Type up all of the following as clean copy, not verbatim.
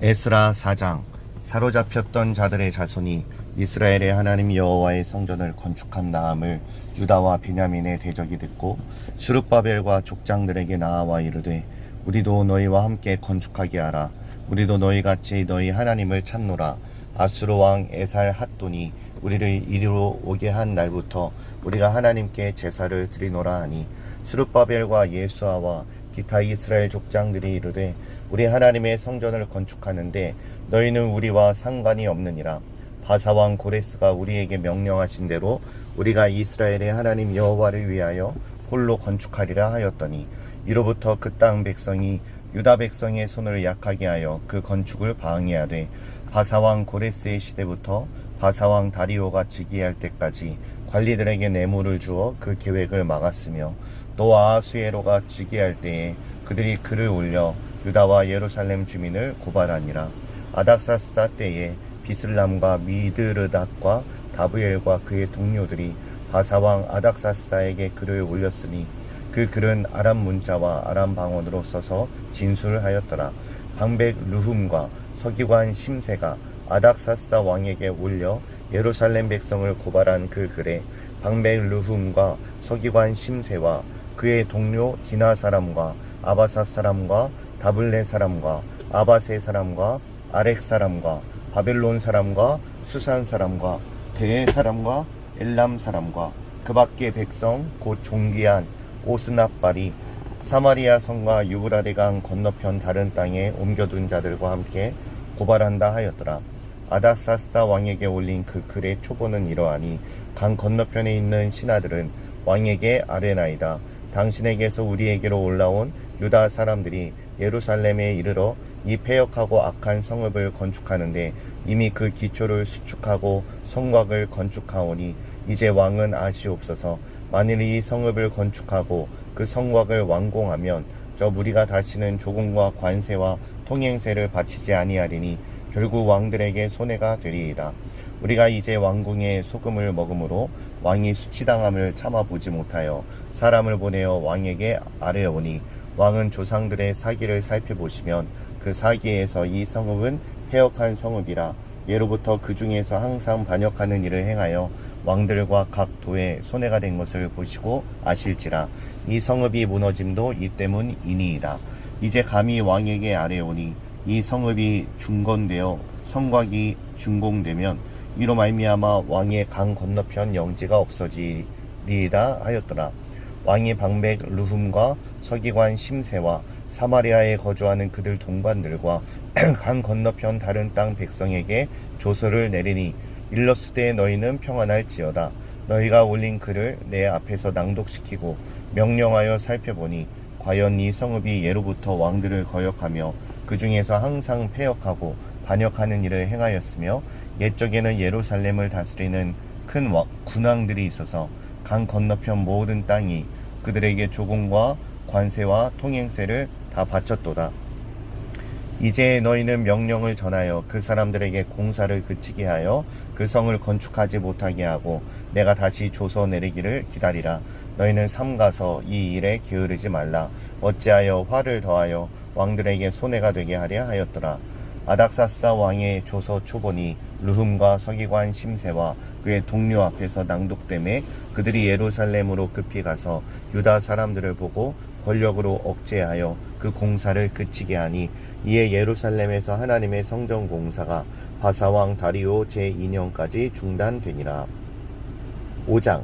에스라 4장. 사로잡혔던 자들의 자손이 이스라엘의 하나님 여호와의 성전을 건축한 다음을 유다와 베냐민의 대적이 듣고 스룹바벨과 족장들에게 나아와 이르되, 우리도 너희와 함께 건축하게 하라. 우리도 너희같이 너희 하나님을 찾노라. 아수르 왕 에살 핫돈이 우리를 이리로 오게 한 날부터 우리가 하나님께 제사를 드리노라 하니, 스룹바벨과 예수아와 기타 이스라엘 족장들이 이르되, 우리 하나님의 성전을 건축하는데 너희는 우리와 상관이 없느니라. 바사왕 고레스가 우리에게 명령하신 대로 우리가 이스라엘의 하나님 여호와를 위하여 홀로 건축하리라 하였더니, 이로부터 그 땅 백성이 유다 백성의 손을 약하게 하여 그 건축을 방해하되, 바사왕 고레스의 시대부터 바사왕 다리오가 즉위할 때까지 관리들에게 뇌물을 주어 그 계획을 막았으며, 또 아하수에로가 즉위할 때에 그들이 글을 올려 유다와 예루살렘 주민을 고발하니라. 아닥사스다 때에 비슬람과 미드르닷과 다브엘과 그의 동료들이 바사왕 아닥사스다에게 글을 올렸으니, 그 글은 아람 문자와 아람 방언으로 써서 진술하였더라. 방백 르훔과 서기관 심세가 아닥사스다 왕에게 올려 예루살렘 백성을 고발한 그 글에 방백 르훔과 서기관 심세와 그의 동료 디나 사람과 아바사 사람과 다블레 사람과 아바세 사람과 아렉 사람과 바벨론 사람과 수산 사람과 대에 사람과 엘람 사람과 그 밖의 백성 곧 종기한 오스납발이 사마리아 성과 유브라데강 건너편 다른 땅에 옮겨둔 자들과 함께 고발한다 하였더라. 아닥사스다 왕에게 올린 그 글의 초보는 이러하니, 강 건너편에 있는 신하들은 왕에게 아뢰나이다. 당신에게서 우리에게로 올라온 유다 사람들이 예루살렘에 이르러 이 패역하고 악한 성읍을 건축하는데 이미 그 기초를 수축하고 성곽을 건축하오니, 이제 왕은 아시옵소서. 만일 이 성읍을 건축하고 그 성곽을 완공하면 저 무리가 다시는 조공과 관세와 통행세를 바치지 아니하리니 결국 왕들에게 손해가 되리이다. 우리가 이제 왕궁에 소금을 먹음으로 왕이 수치당함을 참아보지 못하여 사람을 보내어 왕에게 아뢰오니, 왕은 조상들의 사기를 살펴보시면 그 사기에서 이 성읍은 패역한 성읍이라 예로부터 그 중에서 항상 반역하는 일을 행하여 왕들과 각 도에 손해가 된 것을 보시고 아실지라. 이 성읍이 무너짐도 이 때문이니이다. 이제 감히 왕에게 아뢰오니, 이 성읍이 중건되어 성곽이 준공되면 이로 말미암아 왕의 강 건너편 영지가 없어지리이다 하였더라. 왕이 방백 르훔과 서기관 심세와 사마리아에 거주하는 그들 동관들과 강 건너편 다른 땅 백성에게 조서를 내리니, 일렀으되 너희는 평안할지어다. 너희가 올린 글을 내 앞에서 낭독시키고 명령하여 살펴보니, 과연 이 성읍이 예로부터 왕들을 거역하며 그 중에서 항상 패역하고 반역하는 일을 행하였으며, 옛적에는 예루살렘을 다스리는 큰 군왕들이 있어서 강 건너편 모든 땅이 그들에게 조공과 관세와 통행세를 다 바쳤도다. 이제 너희는 명령을 전하여 그 사람들에게 공사를 그치게 하여 그 성을 건축하지 못하게 하고 내가 다시 조서 내리기를 기다리라. 너희는 삼가서 이 일에 게으르지 말라. 어찌하여 화를 더하여 왕들에게 손해가 되게 하려 하였더라. 아닥사스다 왕의 조서 초본이 르훔과 서기관 심세와 그의 동료 앞에서 낭독되매 그들이 예루살렘으로 급히 가서 유다 사람들을 보고 권력으로 억제하여 그 공사를 그치게 하니, 이에 예루살렘에서 하나님의 성전 공사가 바사왕 다리오 제2년까지 중단되니라. 5장.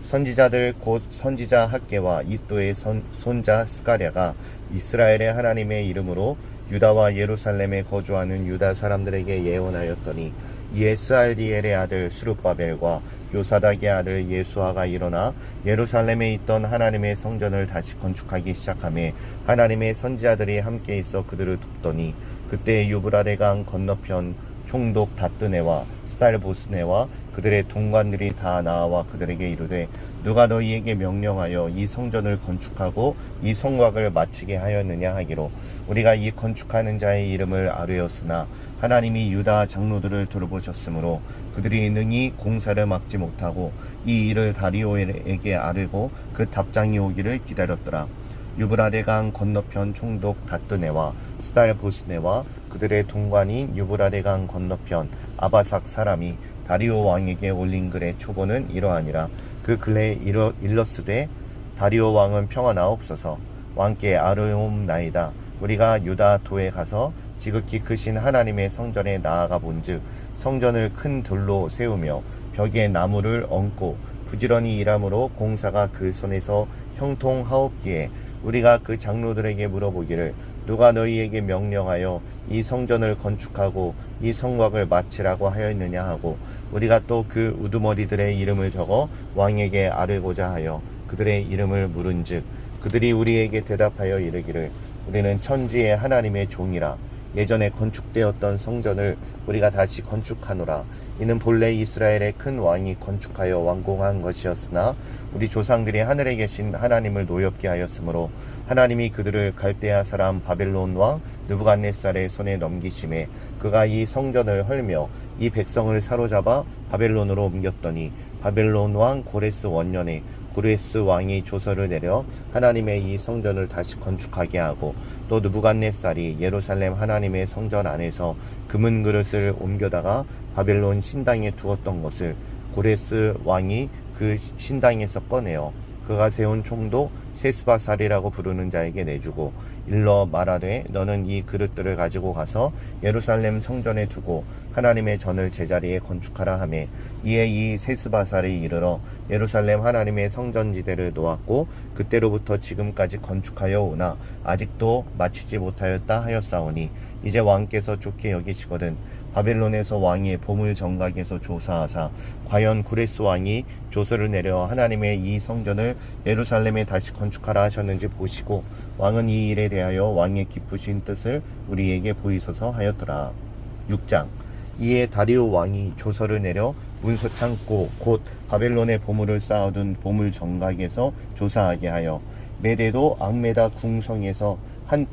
선지자들 곧 선지자 학개와 이또의 손자 스가랴가 이스라엘의 하나님의 이름으로 유다와 예루살렘에 거주하는 유다 사람들에게 예언하였더니, 이에 스알디엘의 아들 스룹바벨과 요사닥의 아들 예수아가 일어나 예루살렘에 있던 하나님의 성전을 다시 건축하기 시작하며 하나님의 선지자들이 함께 있어 그들을 돕더니, 그때 유브라데강 건너편 총독 다뜨네와 스달보스네와 그들의 동관들이 다 나와 그들에게 이르되, 누가 너희에게 명령하여 이 성전을 건축하고 이 성곽을 마치게 하였느냐 하기로, 우리가 이 건축하는 자의 이름을 아뢰었으나 하나님이 유다 장로들을 돌보셨으므로 그들이 능히 공사를 막지 못하고 이 일을 다리오에게 아뢰고 그 답장이 오기를 기다렸더라. 유브라데강 건너편 총독 다뜨네와 스달보스네와 그들의 동관인 유브라데 강 건너편 아바삭 사람이 다리오 왕에게 올린 글의 초고는 이러하니라. 그 글에 일렀으되 다리오 왕은 평안하옵소서. 왕께 아뢰옵나이다. 우리가 유다 도에 가서 지극히 크신 하나님의 성전에 나아가 본즉 성전을 큰 돌로 세우며 벽에 나무를 얹고 부지런히 일함으로 공사가 그 손에서 형통하옵기에 우리가 그 장로들에게 물어보기를 누가 너희에게 명령하여 이 성전을 건축하고 이 성곽을 마치라고 하였느냐 하고 우리가 또 그 우두머리들의 이름을 적어 왕에게 아뢰고자 하여 그들의 이름을 물은즉 그들이 우리에게 대답하여 이르기를 우리는 천지의 하나님의 종이라. 예전에 건축되었던 성전을 우리가 다시 건축하노라. 이는 본래 이스라엘의 큰 왕이 건축하여 완공한 것이었으나 우리 조상들이 하늘에 계신 하나님을 노엽게 하였으므로 하나님이 그들을 갈대아 사람 바벨론 왕 느부갓네살의 손에 넘기심에 그가 이 성전을 헐며 이 백성을 사로잡아 바벨론으로 옮겼더니 바벨론 왕 고레스 원년에 고레스 왕이 조서를 내려 하나님의 이 성전을 다시 건축하게 하고 또 느부갓네살이 예루살렘 하나님의 성전 안에서 금은 그릇을 옮겨다가 바벨론 신당에 두었던 것을 고레스 왕이 그 신당에서 꺼내어 그가 세운 총독 세스바살이라고 부르는 자에게 내주고 일러 말하되 너는 이 그릇들을 가지고 가서 예루살렘 성전에 두고 하나님의 전을 제자리에 건축하라 하매 이에 이 세스바살이 이르러 예루살렘 하나님의 성전지대를 놓았고 그때로부터 지금까지 건축하여 오나 아직도 마치지 못하였다 하였사오니 이제 왕께서 좋게 여기시거든 바벨론에서 왕이 보물 정각에서 조사하사 과연 고레스 왕이 조서를 내려 하나님의 이 성전을 예루살렘에 다시 건축하라 하셨는지 보시고 왕은 이 일에 대하여 왕의 기쁘신 뜻을 우리에게 보이소서 하였더라. 6장. 이에 다리오 왕이 조서를 내려 문서창고 곧 바벨론의 보물을 쌓아둔 보물 정각에서 조사하게 하여 메대도 악메다 궁성에서 한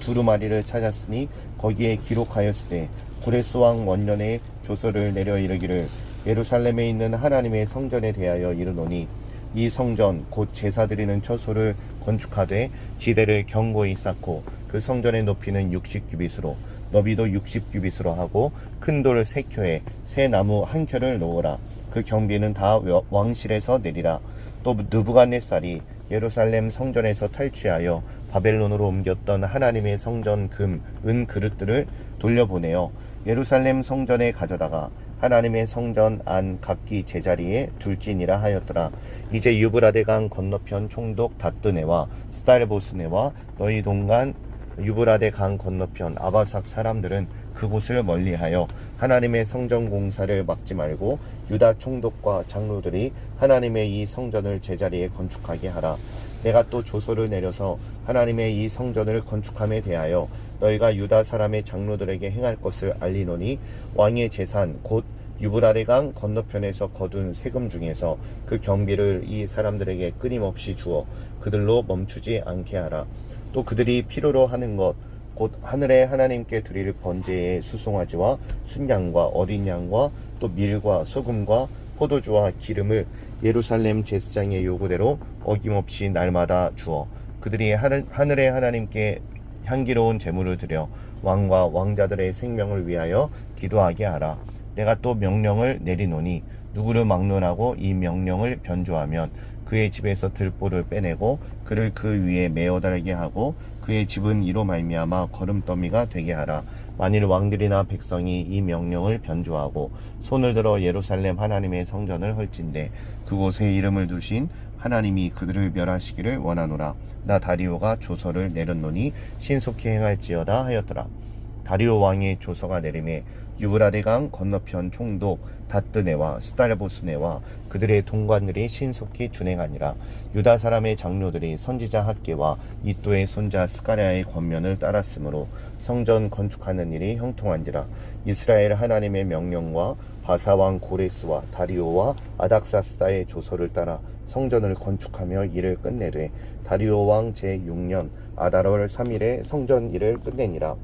두루마리를 찾았으니 거기에 기록하였으되 고레스 왕 원년에 조서를 내려 이르기를 예루살렘에 있는 하나님의 성전에 대하여 이르노니 이 성전 곧 제사 드리는 처소를 건축하되 지대를 견고히 쌓고 그 성전의 높이는 60규빗으로 너비도 60규빗으로 하고 큰 돌 3켜에 새 나무 1켜를 놓으라. 그 경비는 다 왕실에서 내리라. 또 느부갓네살이 예루살렘 성전에서 탈취하여 바벨론으로 옮겼던 하나님의 성전 금, 은 그릇들을 돌려보내어 예루살렘 성전에 가져다가 하나님의 성전 안 각기 제자리에 둘지니라 하였더라. 이제 유브라데 강 건너편 총독 다뜨네와 스달보스네와 너희 동간 유브라데 강 건너편 아바삭 사람들은 그곳을 멀리하여 하나님의 성전 공사를 막지 말고 유다 총독과 장로들이 하나님의 이 성전을 제자리에 건축하게 하라. 내가 또 조서를 내려서 하나님의 이 성전을 건축함에 대하여 너희가 유다 사람의 장로들에게 행할 것을 알리노니 왕의 재산 곧 유브라데 강 건너편에서 거둔 세금 중에서 그 경비를 이 사람들에게 끊임없이 주어 그들로 멈추지 않게 하라. 또 그들이 필요로 하는 것 곧 하늘의 하나님께 드릴 번제의 수송아지와 순양과 어린 양과 또 밀과 소금과 포도주와 기름을 예루살렘 제사장의 요구대로 어김없이 날마다 주어 그들이 하늘의 하나님께 향기로운 제물을 드려 왕과 왕자들의 생명을 위하여 기도하게 하라. 내가 또 명령을 내리노니 누구를 막론하고 이 명령을 변조하면 그의 집에서 들보를 빼내고 그를 그 위에 메어 달게 하고 그의 집은 이로 말미암아 거름더미가 되게 하라. 만일 왕들이나 백성이 이 명령을 변조하고 손을 들어 예루살렘 하나님의 성전을 헐진대 그곳에 이름을 두신 하나님이 그들을 멸하시기를 원하노라. 나 다리오가 조서를 내렸노니 신속히 행할지어다 하였더라. 다리오 왕의 조서가 내림에 유브라데 강 건너편 총독 다뜨네와 스달보스네와 그들의 동관들이 신속히 준행하니라. 유다 사람의 장로들이 선지자 학계와 이또의 손자 스가랴의 권면을 따랐으므로 성전 건축하는 일이 형통한지라. 이스라엘 하나님의 명령과 바사왕 고레스와 다리오와 아닥사스다의 조서를 따라 성전을 건축하며 일을 끝내되 다리오 왕 제6년 아달월 3일에 성전 일을 끝내니라.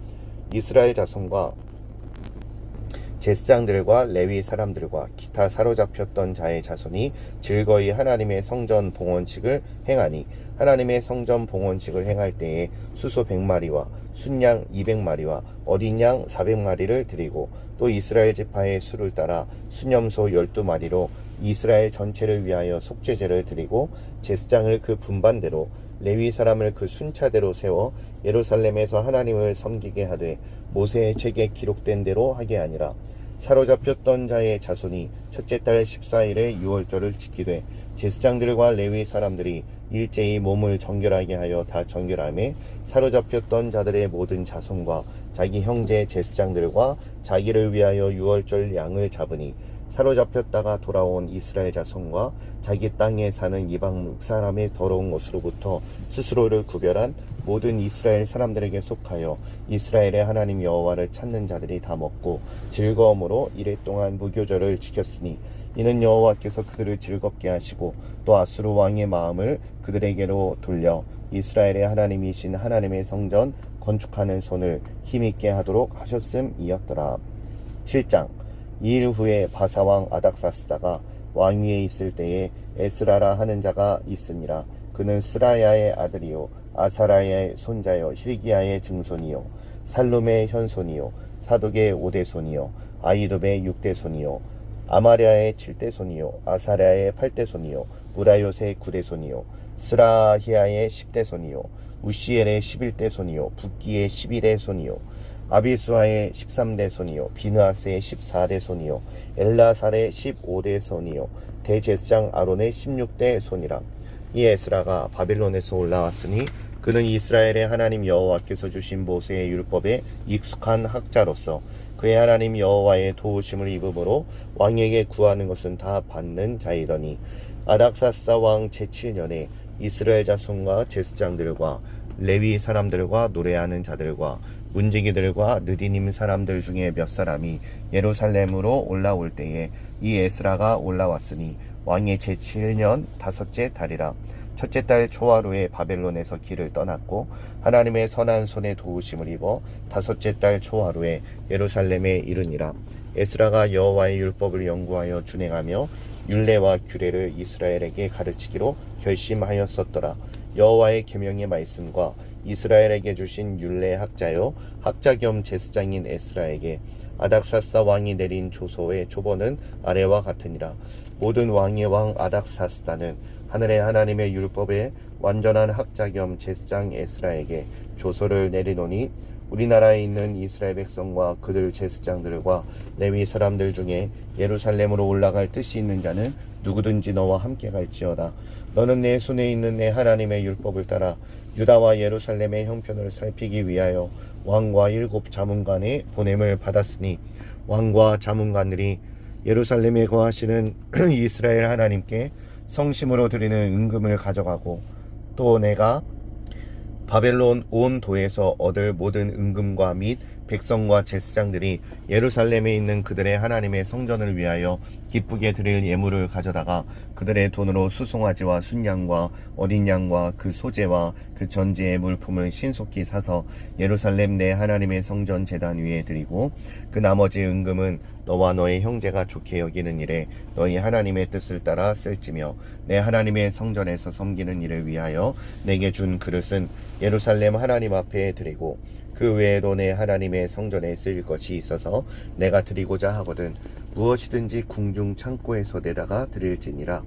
이스라엘 자손과 제사장들과 레위 사람들과 기타 사로잡혔던 자의 자손이 즐거이 하나님의 성전 봉헌식을 행하니 하나님의 성전 봉헌식을 행할 때에 수소 100마리와 순양 200마리와 어린 양 400마리를 드리고 또 이스라엘 지파의 수를 따라 수념소 12마리로 이스라엘 전체를 위하여 속죄제를 드리고 제사장을 그 분반대로 레위 사람을 그 순차대로 세워 예루살렘에서 하나님을 섬기게 하되 모세의 책에 기록된 대로 하게 아니라 사로잡혔던 자의 자손이 첫째 달 14일에 유월절을 지키되 제사장들과 레위 사람들이 일제히 몸을 정결하게 하여 다 정결함에 사로잡혔던 자들의 모든 자손과 자기 형제 제사장들과 자기를 위하여 유월절 양을 잡으니 사로잡혔다가 돌아온 이스라엘 자손과 자기 땅에 사는 이방 사람의 더러운 것으로부터 스스로를 구별한 모든 이스라엘 사람들에게 속하여 이스라엘의 하나님 여호와를 찾는 자들이 다 먹고 즐거움으로 이래 동안 무교절을 지켰으니 이는 여호와께서 그들을 즐겁게 하시고 또 아수르 왕의 마음을 그들에게로 돌려 이스라엘의 하나님이신 하나님의 성전 건축하는 손을 힘있게 하도록 하셨음이었더라. 7장. 2일 후에 바사왕 아닥사스다가 왕위에 있을 때에 에스라라 하는 자가 있으니라. 그는 스라야의 아들이요 아사라의 손자요 힐기야의 증손이요 살룸의 현손이요 사독의 5대손이요 아이룹의 6대손이요 아마랴의 7대손이요 아사랴의 8대손이요 우라요의 9대손이요 스라히야의 10대손이요 우시엘의 11대손이요 붓기의 12대손이요 아비수아의 13대손이요 비느하스의 14대손이요 엘라살의 15대손이요 대제사장 아론의 16대손이라. 이 에스라가 바벨론에서 올라왔으니 그는 이스라엘의 하나님 여호와께서 주신 모세의 율법에 익숙한 학자로서 그의 하나님 여호와의 도우심을 입음으로 왕에게 구하는 것은 다 받는 자이더니 아닥사스다 왕 제7년에 이스라엘 자손과 제사장들과 레위 사람들과 노래하는 자들과 문지기들과 느디님 사람들 중에 몇 사람이 예루살렘으로 올라올 때에 이 에스라가 올라왔으니 왕의 제7년 다섯째 달이라. 첫째 달 초하루에 바벨론에서 길을 떠났고 하나님의 선한 손에 도우심을 입어 다섯째 달 초하루에 예루살렘에 이르니라. 에스라가 여호와의 율법을 연구하여 준행하며 율례와 규례를 이스라엘에게 가르치기로 결심하였었더라. 여호와의 계명의 말씀과 이스라엘에게 주신 율례 학자요 학자 겸 제사장인 에스라에게 아닥사스다 왕이 내린 조서의 초본은 아래와 같으니라. 모든 왕의 왕 아닥사스다는 하늘의 하나님의 율법에 완전한 학자 겸 제사장 에스라에게 조서를 내리노니 우리나라에 있는 이스라엘 백성과 그들 제사장들과 레위 사람들 중에 예루살렘으로 올라갈 뜻이 있는 자는 누구든지 너와 함께 갈지어다. 너는 내 손에 있는 내 하나님의 율법을 따라 유다와 예루살렘의 형편을 살피기 위하여 왕과 7 자문관의 보냄을 받았으니 왕과 자문관들이 예루살렘에 거하시는 이스라엘 하나님께 성심으로 드리는 은금을 가져가고 또 내가 바벨론 온 도에서 얻을 모든 은금과 및 백성과 제사장들이 예루살렘에 있는 그들의 하나님의 성전을 위하여 기쁘게 드릴 예물을 가져다가 그들의 돈으로 수송아지와 순양과 어린 양과 그 소재와 그 전제의 물품을 신속히 사서 예루살렘 내 하나님의 성전 제단 위에 드리고 그 나머지 은금은 너와 너의 형제가 좋게 여기는 일에 너희 하나님의 뜻을 따라 쓸지며 내 하나님의 성전에서 섬기는 일을 위하여 내게 준 그릇은 예루살렘 하나님 앞에 드리고 그 외에도 내 하나님의 성전에 쓰일 것이 있어서 내가 드리고자 하거든 무엇이든지 궁중 창고에서 내다가 드릴지니라.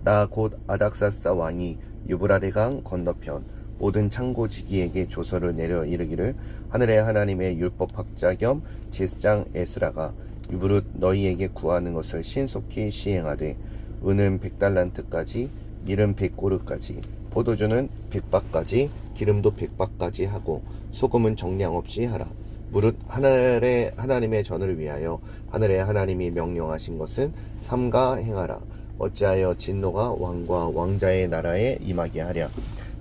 나 곧 아닥사스다 왕이 유브라데강 건너편 모든 창고지기에게 조서를 내려 이르기를 하늘의 하나님의 율법학자 겸 제사장 에스라가 유브룻 너희에게 구하는 것을 신속히 시행하되 은은 100달란트까지 밀은 100고르까지 포도주는 100박까지 기름도 100박까지 하고 소금은 정량 없이 하라. 무릇 하늘의 하나님의 전을 위하여 하늘의 하나님이 명령하신 것은 삼가 행하라. 어찌하여 진노가 왕과 왕자의 나라에 임하게 하랴.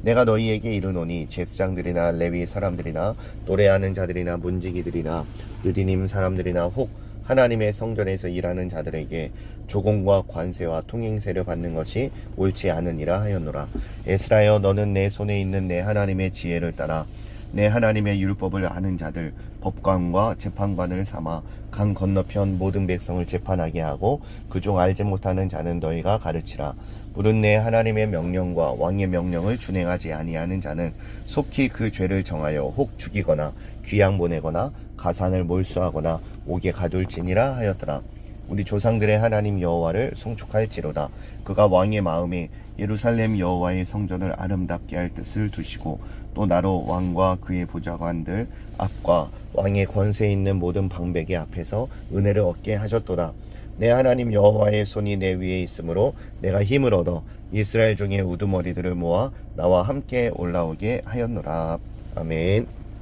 내가 너희에게 이르노니 제사장들이나 레위 사람들이나 노래하는 자들이나 문지기들이나 느디님 사람들이나 혹 하나님의 성전에서 일하는 자들에게 조공과 관세와 통행세를 받는 것이 옳지 않으니라 하였노라. 에스라여 너는 내 손에 있는 내 하나님의 지혜를 따라 내 하나님의 율법을 아는 자들 법관과 재판관을 삼아 강 건너편 모든 백성을 재판하게 하고 그중 알지 못하는 자는 너희가 가르치라. 물은 내 하나님의 명령과 왕의 명령을 준행하지 아니하는 자는 속히 그 죄를 정하여 혹 죽이거나 귀양 보내거나 가산을 몰수하거나 옥에 가둘지니라 하였더라. 우리 조상들의 하나님 여호와를 송축할지로다. 그가 왕의 마음에 예루살렘 여호와의 성전을 아름답게 할 뜻을 두시고 또 나로 왕과 그의 보좌관들 앞과 왕의 권세 있는 모든 방백의 앞에서 은혜를 얻게 하셨도다. 내 하나님 여호와의 손이 내 위에 있으므로 내가 힘을 얻어 이스라엘 중에 우두머리들을 모아 나와 함께 올라오게 하였노라. 아멘.